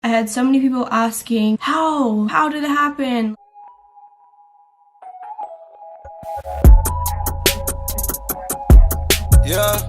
I had so many people asking, how did it happen? Yeah.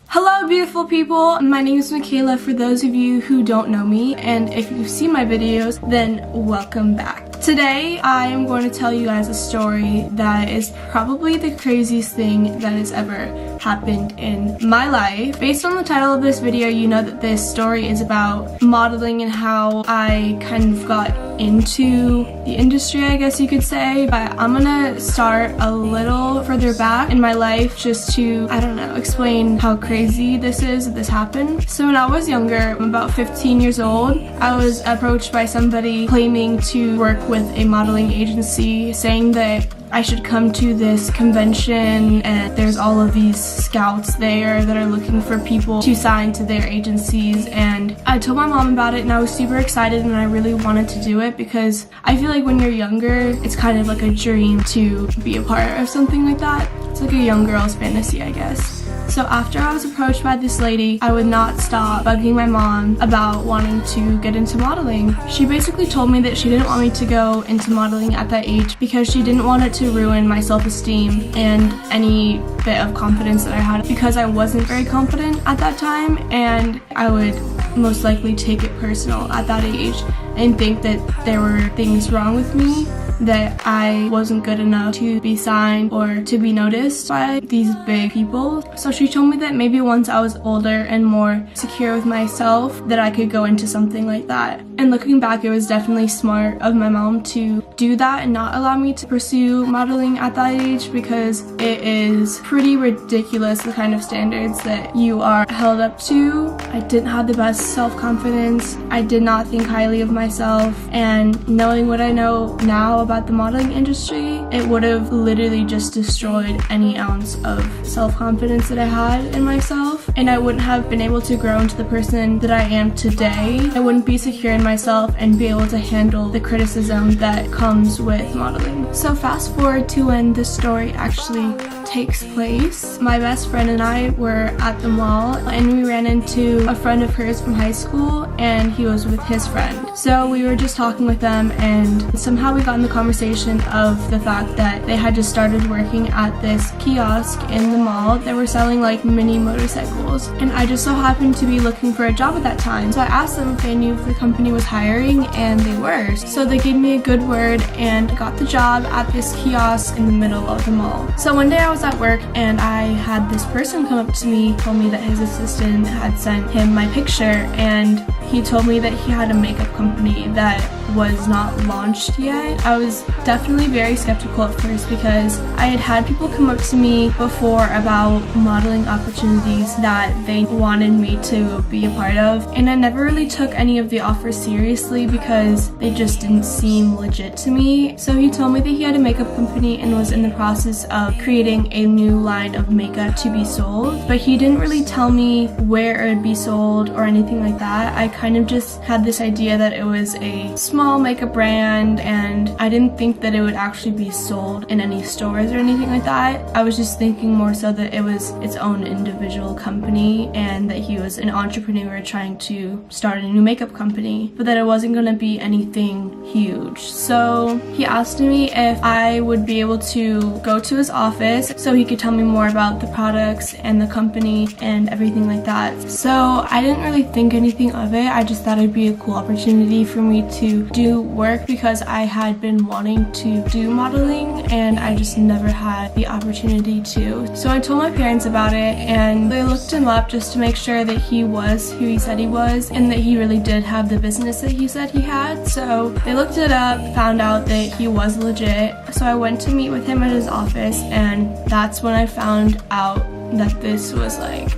Hello beautiful people, my name is Michaela for those of you who don't know me, and if you've seen my videos, then welcome back. Today I am going to tell you guys a story that is probably the craziest thing that has ever happened in my life. Based on the title of this video, you know that this story is about modeling and how I kind of got into the industry, I guess you could say, but I'm gonna start a little further back in my life just to, I don't know, explain how crazy this is that this happened. So when I was younger, I'm about 15 years old, I was approached by somebody claiming to work with a modeling agency, saying that I should come to this convention and there's all of these scouts there that are looking for people to sign to their agencies. And I told my mom about it and I was super excited and I really wanted to do it because I feel like when you're younger, it's kind of like a dream to be a part of something like that. It's like a young girl's fantasy, I guess. So after I was approached by this lady, I would not stop bugging my mom about wanting to get into modeling. She basically told me that she didn't want me to go into modeling at that age because she didn't want it to ruin my self-esteem and any bit of confidence that I had, because I wasn't very confident at that time and I would most likely take it personal at that age and think that there were things wrong with me, that I wasn't good enough to be signed or to be noticed by these big people. So she told me that maybe once I was older and more secure with myself that I could go into something like that. And looking back, it was definitely smart of my mom to do that and not allow me to pursue modeling at that age, because it is pretty ridiculous the kind of standards that you are held up to. I didn't have the best self-confidence. I did not think highly of myself, and knowing what I know now about the modeling industry, it would have literally just destroyed any ounce of self-confidence that I had in myself, and I wouldn't have been able to grow into the person that I am today. I wouldn't be secure in myself and be able to handle the criticism that comes with modeling. So fast forward to when this story actually takes place. My best friend and I were at the mall and we ran into a friend of hers from high school and he was with his friend. So we were just talking with them and somehow we got in the conversation of the fact that they had just started working at this kiosk in the mall that were selling like mini motorcycles, and I just so happened to be looking for a job at that time. So I asked them if they knew if the company was hiring, and they were. So they gave me a good word and got the job at this kiosk in the middle of the mall. So one day I was at work and I had this person come up to me, told me that his assistant had sent him my picture, and he told me that he had a makeup company that was not launched yet. I was definitely very skeptical at first because I had had people come up to me before about modeling opportunities that they wanted me to be a part of, and I never really took any of the offers seriously because they just didn't seem legit to me. So he told me that he had a makeup company and was in the process of creating a new line of makeup to be sold, but he didn't really tell me where it would be sold or anything like that. I kind of just had this idea that it was a small makeup brand and I didn't think that it would actually be sold in any stores or anything like that. I was just thinking more so that it was its own individual company and that he was an entrepreneur trying to start a new makeup company, but that it wasn't going to be anything huge. So he asked me if I would be able to go to his office so he could tell me more about the products and the company and everything like that. So I didn't really think anything of it. I just thought it'd be a cool opportunity for me to do work because I had been wanting to do modeling and I just never had the opportunity to. So I told my parents about it and they looked him up just to make sure that he was who he said he was and that he really did have the business that he said he had. So they looked it up, found out that he was legit. So I went to meet with him at his office and that's when I found out that this was like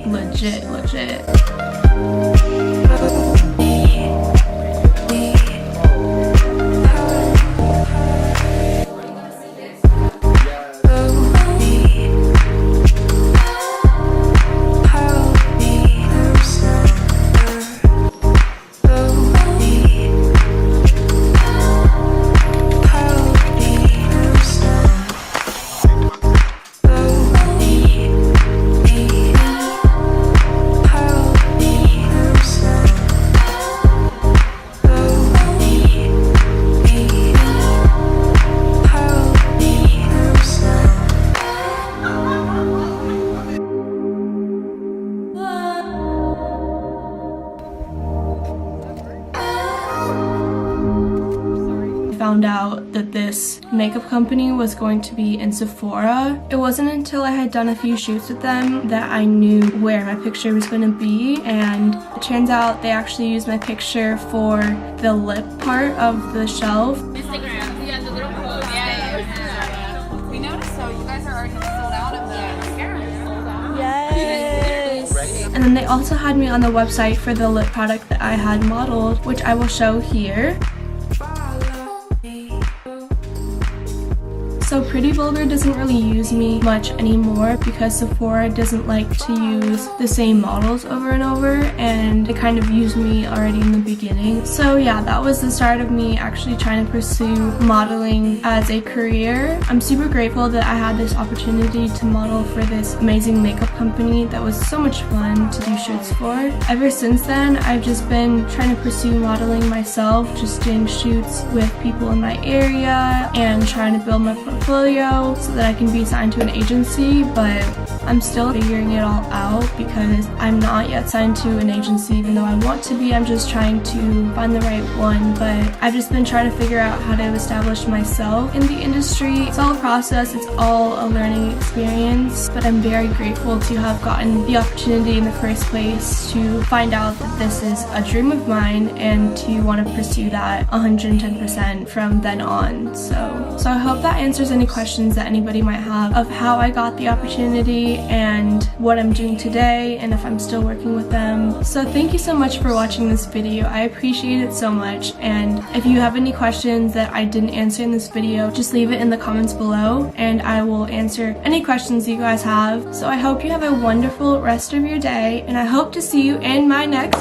legit. found out that this makeup company was going to be in Sephora. It wasn't until I had done a few shoots with them that I knew where my picture was going to be, and it turns out they actually used my picture for the lip part of the shelf. Instagram, yeah, the little code. Yeah. We noticed so you guys are already sold out of the mascara. Sold out. Yes. And then they also had me on the website for the lip product that I had modeled, which I will show here. So Pretty Vulgar doesn't really use me much anymore because Sephora doesn't like to use the same models over and over, and they kind of used me already in the beginning. So yeah, that was the start of me actually trying to pursue modeling as a career. I'm super grateful that I had this opportunity to model for this amazing makeup company that was so much fun to do shoots for. Ever since then, I've just been trying to pursue modeling myself, just doing shoots with people in my area and trying to build my portfolio so that I can be signed to an agency, but I'm still figuring it all out because I'm not yet signed to an agency even though I want to be. I'm just trying to find the right one, but I've just been trying to figure out how to establish myself in the industry. It's all a process, it's all a learning experience, but I'm very grateful to have gotten the opportunity in the first place to find out that this is a dream of mine and to want to pursue that 110% from then on. So I hope that answers any questions that anybody might have of how I got the opportunity and what I'm doing today and if I'm still working with them. So thank you so much for watching this video. I appreciate it so much, and if you have any questions that I didn't answer in this video, just leave it in the comments below and I will answer any questions you guys have. So I hope you have a wonderful rest of your day, and I hope to see you in my next